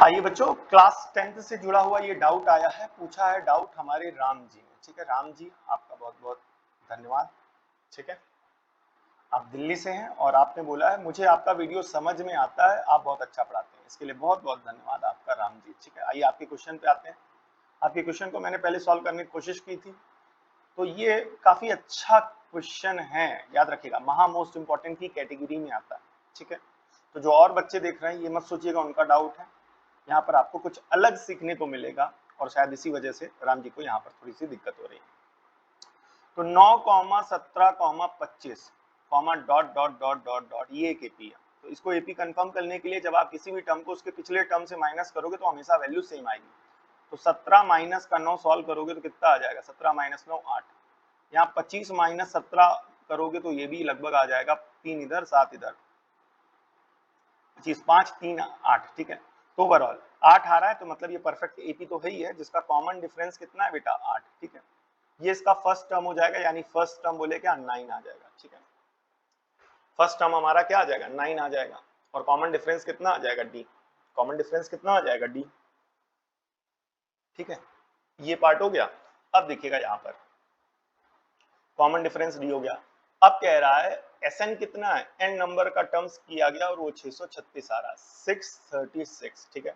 आइए बच्चों, class 10th से जुड़ा हुआ ये डाउट आया है, पूछा है डाउट हमारे राम जी ने। ठीक है राम जी, आपका बहुत बहुत धन्यवाद। ठीक है, आप दिल्ली से हैं और आपने बोला है मुझे आपका वीडियो समझ में आता है, आप बहुत अच्छा पढ़ाते हैं। इसके लिए बहुत बहुत धन्यवाद आपका राम जी। ठीक है, आइए आपके क्वेश्चन पे आते हैं। आपके क्वेश्चन को मैंने पहले सॉल्व करने की कोशिश की थी, तो ये काफी अच्छा क्वेश्चन है। याद रखिएगा, महा मोस्ट इंपॉर्टेंट की कैटेगरी में आता है। ठीक है, तो जो और बच्चे देख रहे हैं ये मत सोचिएगा उनका डाउट है, यहाँ पर आपको कुछ अलग सीखने को मिलेगा और शायद इसी वजह से राम जी को यहाँ पर थोड़ी सी दिक्कत हो रही है। तो 9, 17, 25 comma dot dot dot dot dot ये एक एपी है। तो इसको एपी कंफर्म करने के लिए जब आप किसी भी टर्म को उसके पिछले टर्म से माइनस करोगे तो हमेशा वैल्यू सेम आएगी। तो 17 माइनस का 9 सॉल्व करोगे तो कितना आ जाएगा, 17 माइनस 9 8। यहाँ 25 माइनस 17 करोगे तो ये भी लगभग आ जाएगा, 3 इधर 7 इधर, 25 5 3 8। ठीक है, तो ओवरऑल 8 आ रहा है, तो मतलब ये परफेक्ट एपी तो है ही है, जिसका कॉमन डिफरेंस कितना है बेटा 8। ठीक है, ये इसका फर्स्ट टर्म हो जाएगा, यानी फर्स्ट टर्म बोले क्या 9 आ जाएगा। ठीक है, फर्स्ट टर्म हमारा क्या आ जाएगा 9 आ जाएगा, और कॉमन डिफरेंस कितना आ जाएगा डी। कॉमन डिफरेंस कितना आ जाएगा डी। ठीक है, ये पार्ट हो गया। अब देखिएगा यहाँ पर कॉमन डिफरेंस डी हो गया। अब कह रहा है एसएन कितना है, एन नंबर का टर्म्स किया गया और वो 636 आ रहा है, 636। ठीक है,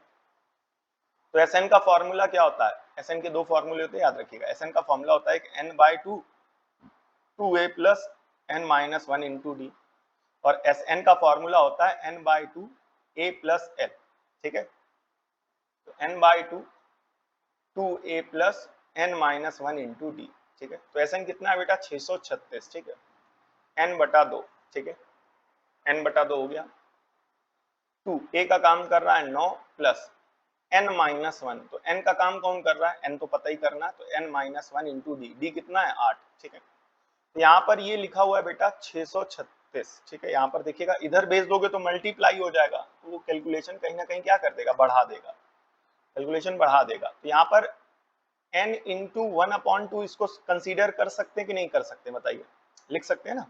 तो एसएन का फॉर्मूला क्या होता है, एसएन के दो फॉर्मूले होते हैं, याद रखिएगा। एसएन का फॉर्मूला होता है n by two, 2a plus n minus 1 into d, और एसएन का फॉर्मूला होता है n by two a plus l. ठीक है, तो n by two 2a plus n minus 1 into d. ठीक है, तो एसएन कितना है बेटा 636। ठीक है, एन बटा 2। ठीक है, एन बटा 2 हो गया। 2 ए का काम कर रहा है 9 प्लस एन माइनस 1, तो एन का काम कौन कर रहा है, एन तो पता ही करना है, तो n minus 1 into d. D कितना है 8। ठीक है, तो यहाँ पर ये लिखा हुआ है बेटा 636। ठीक है, यहाँ पर देखिएगा इधर भेज दोगे तो मल्टीप्लाई हो जाएगा, तो वो कैलकुलेशन कहीं ना कहीं क्या कर देगा, बढ़ा देगा, कैलकुलेशन बढ़ा देगा। तो यहाँ पर n इंटू 1/2 इसको कंसीडर कर सकते हैं कि नहीं कर सकते, बताइए। लिख सकते हैं ना।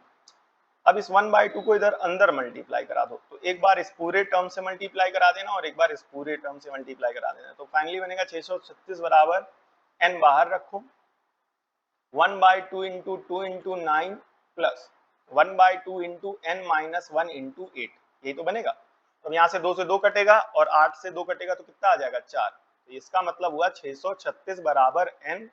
अब इस 1/2 को इधर अंदर मल्टीप्लाई करा दो, तो एक बार इस पूरे टर्म से मल्टीप्लाई करा देना और एक बार इस पूरे टर्म से मल्टीप्लाई करा देना, तो फाइनली बनेगा 636 बराबर n बाहर रखो 1/2 into 2 into 9 plus 1/2 into n minus 1 into 8, यही तो बनेगा। तो यहाँ से 2 से 2 कटेगा और 8 से 2 कटेगा तो कितना आ जाएगा 4। तो इसका मतलब हुआ 636 बराबर n,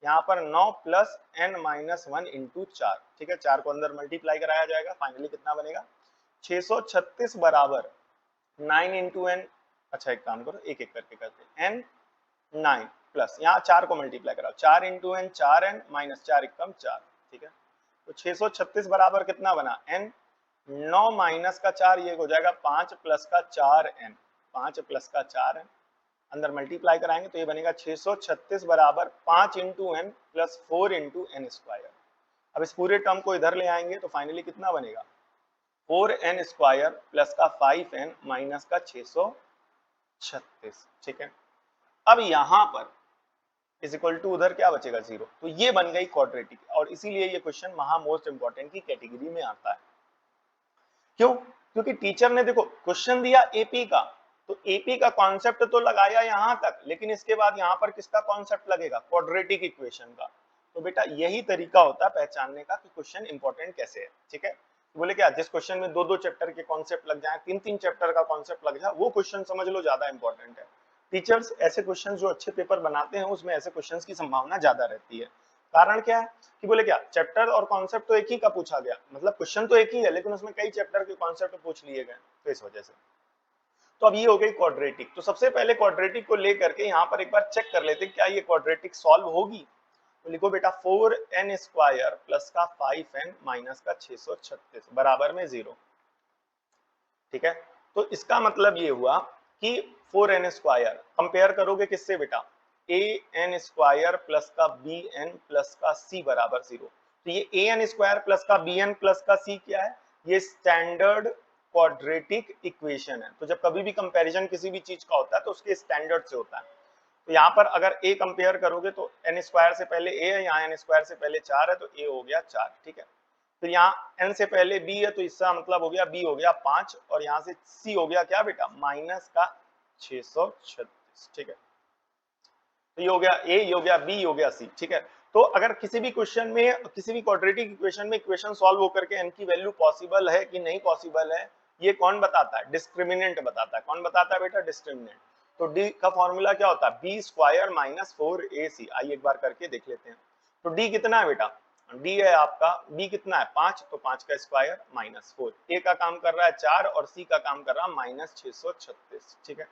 यहाँ पर 9 प्लस n माइनस 1 इंटू 4। ठीक है, 4 को अंदर मल्टीप्लाई कराया जाएगा, फाइनली कितना बनेगा 636 बराबर 9 इंटू एन। अच्छा एक काम करो, एक एक करके करते हैं, n 9 प्लस यहाँ 4 को मल्टीप्लाई कराओ, 4 इंटू एन 4n माइनस 4 एकम 4। ठीक है, तो 636 बराबर कितना बना n, 9 माइनस का 4 ये हो जाएगा 5 प्लस का 4n, 5 प्लस का 4n अंदर मल्टीप्लाई कराएंगे तो ये बनेगा 636 बराबर 5 into n plus 4 into n square. अब इस पूरे टर्म को इधर ले आएंगे तो फाइनली कितना बनेगा 4n स्क्वायर प्लस का 5n माइनस का 636। ठीक है, अब यहां पर इज इक्वल टू उधर क्या बचेगा 0, तो ये बन गई क्वाड्रेटिक, और इसीलिए ये क्वेश्चन महा मोस्ट इंपॉर्टेंट की कैटेगरी में आता है। क्यों, क्योंकि टीचर ने देखो क्वेश्चन दिया एपी का, तो एपी का कॉन्सेप्ट तो लगाया यहां तक, लेकिन इसके बाद यहां पर किसका कॉन्सेप्ट लगेगा, क्वाड्रेटिक इक्वेशन का। तो बेटा यही तरीका होता है पहचानने का कि क्वेश्चन इंपॉर्टेंट कैसे है। ठीक है, बोले क्या जिस क्वेश्चन में 2-2 चैप्टर के कॉन्सेप्ट लग जाए, 3-3 चैप्टर का कॉन्सेप्ट लग जाए, वो क्वेश्चन समझ लो ज्यादा इंपॉर्टेंट है। टीचर्स ऐसे क्वेश्चन जो अच्छे पेपर बनाते हैं उसमें ऐसे क्वेश्चन की संभावना ज्यादा रहती है। कारण क्या है कि बोले क्या चैप्टर और कॉन्सेप्ट तो एक ही का पूछा गया, मतलब क्वेश्चन तो एक ही है लेकिन उसमें कई चैप्टर के कॉन्सेप्ट पूछ लिए गए, तो इस वजह से। तो अब ये हो गई क्वाड्रेटिक। तो सबसे पहले क्वाड्रेटिक को लेकर के यहाँ पर एक बार चेक कर लेते हैं क्या ये क्वाड्रेटिक सॉल्व होगी। तो लिखो बेटा 4n स्क्वायर प्लस का 5n माइनस का 636 बराबर में 0। ठीक है, तो इसका मतलब ये हुआ कि 4n स्क्वायर कंपेयर करोगे किससे बेटा, an स्क्वायर प्लस का bn प्लस का c बराबर 0। तो ये an स्क्वायर प्लस का bn प्लस का c क्या है, ये स्टैंडर्ड क्वाड्रेटिक इक्वेशन है। तो जब कभी भी कंपैरिजन किसी भी चीज का होता है तो उसके स्टैंडर्ड से होता है। तो यहाँ पर अगर a कंपेयर करोगे तो n स्क्वायर से पहले a है, यहाँ n स्क्वायर से पहले 4 है तो a हो गया 4। ठीक है, फिर यहाँ n से पहले b है तो इसका मतलब हो गया b हो गया 5, और यहाँ से c हो गया क्या बेटा माइनस का 636, ठीक है। तो ये हो गया ए, ये हो गया बी, ये हो गया सी, ठीक है। तो अगर किसी भी क्वेश्चन में, किसी भी क्वाड्रेटिक इक्वेशन में इक्वेशन सॉल्व होकर के एन की वैल्यू पॉसिबल है कि नहीं पॉसिबल है, ये कौन बताता है? डिस्क्रिमिनेंट बताता है। कौन बताता है बेटा? डिस्क्रिमिनेंट। तो डी का फॉर्मूला क्या होता है? B square minus 4ac। आइए एक बार करके देख लेते हैं। तो डी कितना है बेटा? डी है आपका, बी कितना है? 5, तो 5 का स्क्वायर माइनस 4। ए का काम कर रहा है 4 और सी का काम कर रहा है माइनस 636, ठीक है।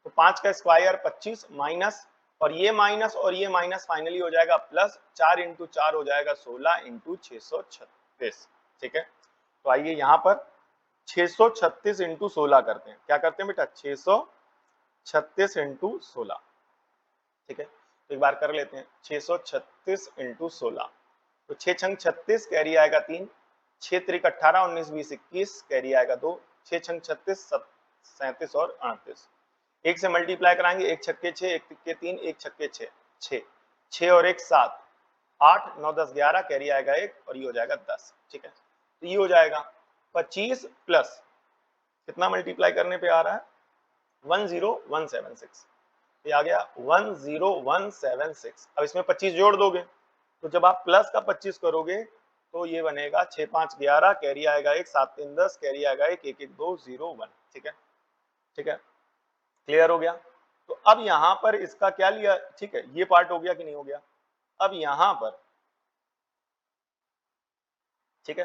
तो 5 का स्क्वायर 25 माइनस, और ये माइनस और ये माइनस फाइनली हो जाएगा प्लस, 4 इंटू 4 हो जाएगा 16 इंटू 636, ठीक है। तो आइए यहाँ पर 636 इंटू 16 करते हैं। क्या करते हैं बेटा? 636 इंटू 16, ठीक है। तो एक बार कर लेते हैं। 636 इंटू 16, तो 6 छंग 36, कैरी आएगा 3, 6 त्रिक 18, 19 20 21, कैरी आएगा 2, 6 छंग 36 37 और 38। एक से मल्टीप्लाई कराएंगे, 1 छक्के 6, 1 तिक्के 3, 1 छक्के 6, 6, 6 और 1 7, 8 9 10 11, कैरी आएगा 1 और ये हो जाएगा 10, ठीक है। तो ये हो जाएगा 25 प्लस कितना मल्टीप्लाई करने पे आ रहा है? 10176। ये आ गया 10176। अब इसमें 25 जोड़ दोगे, तो जब आप प्लस का 25 करोगे तो ये बनेगा 6 5 11, कैरी आएगा 1, 7 3 10, कैरी आएगा 1, 1 1 2 0 1, ठीक है। ठीक है, क्लियर हो गया। तो अब यहां पर इसका क्या लिया? ठीक है, ये पार्ट हो गया कि नहीं हो गया? अब यहां पर ठीक है,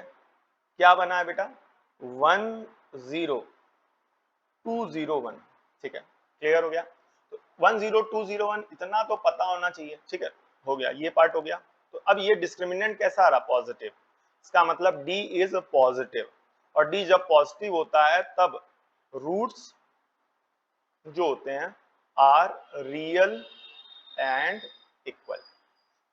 क्या बना है बेटा? 10201, ठीक है, क्लियर हो गया। तो 10201 इतना तो पता होना चाहिए, ठीक है, हो गया, ये पार्ट हो गया। तो अब ये डिस्क्रिमिनेंट कैसा आ रहा? पॉजिटिव। इसका मतलब d इज पॉजिटिव, और d जब पॉजिटिव होता है तब रूट्स जो होते हैं आर रियल एंड इक्वल।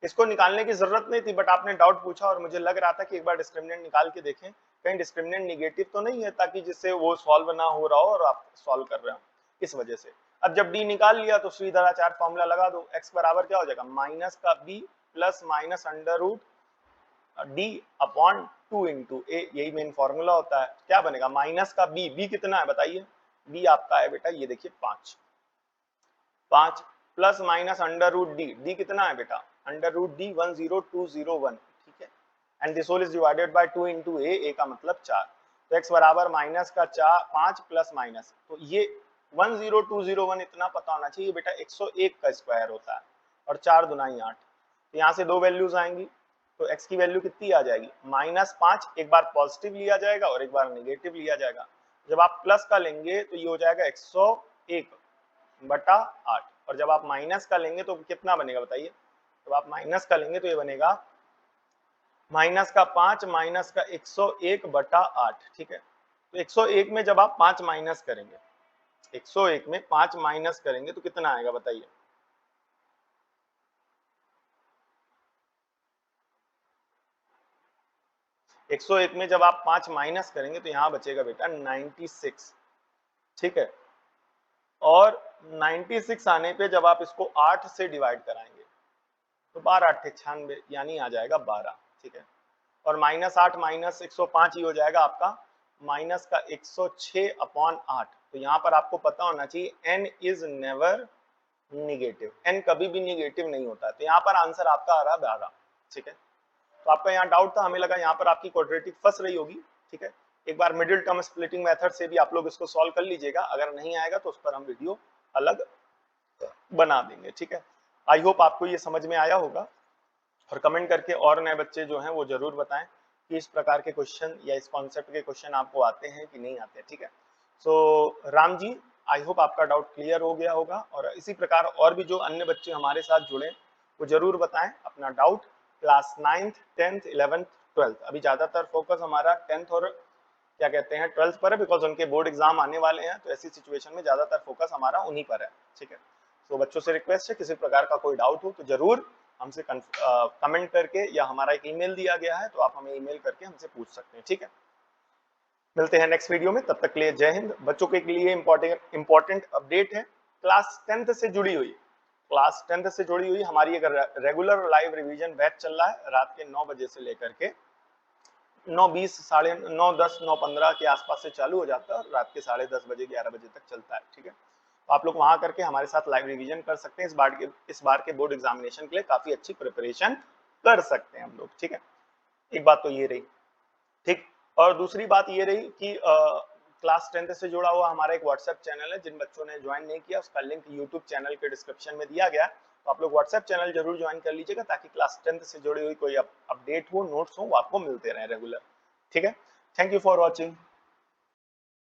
इसको निकालने की जरूरत नहीं थी, बट आपने डाउट पूछा और मुझे लग रहा था कि एक बार डिस्क्रिमिनेंट निकाल के देखें, कहीं डिस्क्रिमिनेंट निगेटिव तो नहीं है, ताकि जिससे वो सॉल्व ना हो रहा हो और आप सॉल्व कर रहे हो, इस वजह से। अब जब डी निकाल लिया तो श्रीधराचार्य फॉर्मूला लगा दो। एक्स बराबर क्या हो जाएगा? माइनस का B plus minus under root D upon 2 into A, यही मेन फॉर्मूला होता है। क्या बनेगा? माइनस का बी, बी कितना है बताइए? बी आपका है बेटा, ये देखिए 5, 5 plus minus under root D, D कितना है बेटा? अंडर रूट डी 10201, ठीक है। And this whole is divided by 2 into A, A का मतलब 4। तो x बराबर माइनस का 4 5 प्लस माइनस, तो ये 10201 इतना पता होना चाहिए बेटा 101 का स्क्वायर होता है, और 4 दुनाई 8। तो यहाँ से दो वैल्यूज आएंगी, तो x की वैल्यू कितनी आ जाएगी? -5, एक बार पॉजिटिव लिया जाएगा और एक बार नेगेटिव लिया जाएगा। जब आप प्लस का लेंगे तो ये हो जाएगा 101 बटा 8, और जब आप माइनस का लेंगे तो कितना बनेगा बताइए? जब आप माइनस का लेंगे तो ये बनेगा माइनस का 5 माइनस का 101 बटा 8, ठीक है। तो 101 में जब आप 5 माइनस करेंगे, 101 में 5 माइनस करेंगे तो कितना आएगा बताइए? एक सौ एक में जब आप 5 माइनस करेंगे तो यहाँ बचेगा बेटा 96, ठीक है। और 96 आने पे जब आप इसको 8 से डिवाइड कराएंगे तो 12 8 96, यानी आ जाएगा 12, ठीक है। और -8 माइनस 105 ही हो जाएगा आपका माइनस का 106 अपॉन 8। तो यहाँ पर आपको पता होना चाहिए n is never negative, n कभी भी निगेटिव नहीं होता। तो यहाँ पर आंसर आपका आ रहा 12, ठीक है। तो आपका यहाँ डाउट था, हमें लगा यहाँ पर आपकी क्वाड्रेटिक फंस रही होगी, ठीक है। एक बार मिडिल टर्म स्प्लिटिंग मेथड से भी आप लोग इसको सॉल्व कर लीजिएगा, अगर नहीं आएगा तो उस पर हम वीडियो अलग बना देंगे, ठीक है। आई होप आपको ये समझ में आया होगा, और कमेंट करके और नए बच्चे जो हैं वो जरूर बताएं कि इस प्रकार के क्वेश्चन या इस कॉन्सेप्ट के क्वेश्चन आपको आते हैं कि नहीं आते, ठीक है। सो राम जी, आई होप आपका डाउट क्लियर हो गया होगा, और इसी प्रकार और भी जो अन्य बच्चे हमारे साथ जुड़े वो जरूर बताएं अपना doubt. Class 9th 10th 11th 12th, अभी ज्यादातर फोकस हमारा 10th और क्या कहते हैं 12th पर है, बिकॉज उनके बोर्ड एग्जाम आने वाले हैं, तो ऐसी सिचुएशन में ज्यादातर फोकस हमारा उन्हीं पर है, ठीक है। तो बच्चों से रिक्वेस्ट है, किसी प्रकार का कोई डाउट हो तो जरूर हमसे कमेंट करके, या हमारा एक ईमेल दिया गया है तो आप हमें ईमेल करके हमसे पूछ सकते हैं, ठीक है। मिलते हैं नेक्स्ट वीडियो में, तब तक के लिए जय हिंद। बच्चों के लिए इंपॉर्टेंट अपडेट है, क्लास 10th से जुड़ी हुई, क्लास 10th से जुड़ी हुई हमारी एक रेगुलर लाइव रिवीजन बैच चल रहा है, रात के 9 बजे से लेकर के 9:20 9:10 9:15 के आसपास से चालू हो जाता है, और रात के 10:30 बजे 11 बजे तक चलता है, ठीक है। तो आप लोग वहां करके हमारे साथ लाइव रिवीजन कर सकते हैं। इस बार के बोर्ड एग्जामिनेशन के लिए काफी अच्छी प्रिपरेशन कर सकते हैं हम लोग, ठीक है। एक बात तो ये रही, ठीक। और दूसरी बात ये रही कि क्लास 10th से जुड़ा हुआ हमारा एक व्हाट्सएप चैनल है, जिन बच्चों ने ज्वाइन नहीं किया उसका लिंक यूट्यूब चैनल के डिस्क्रिप्शन में दिया गया, तो आप लोग व्हाट्सएप चैनल जरूर ज्वाइन कर लीजिएगा, ताकि क्लास 10th से जुड़ी हुई कोई अपडेट हो, नोट्स हो, वो आपको मिलते रहे रेगुलर, ठीक है। Thank you for watching.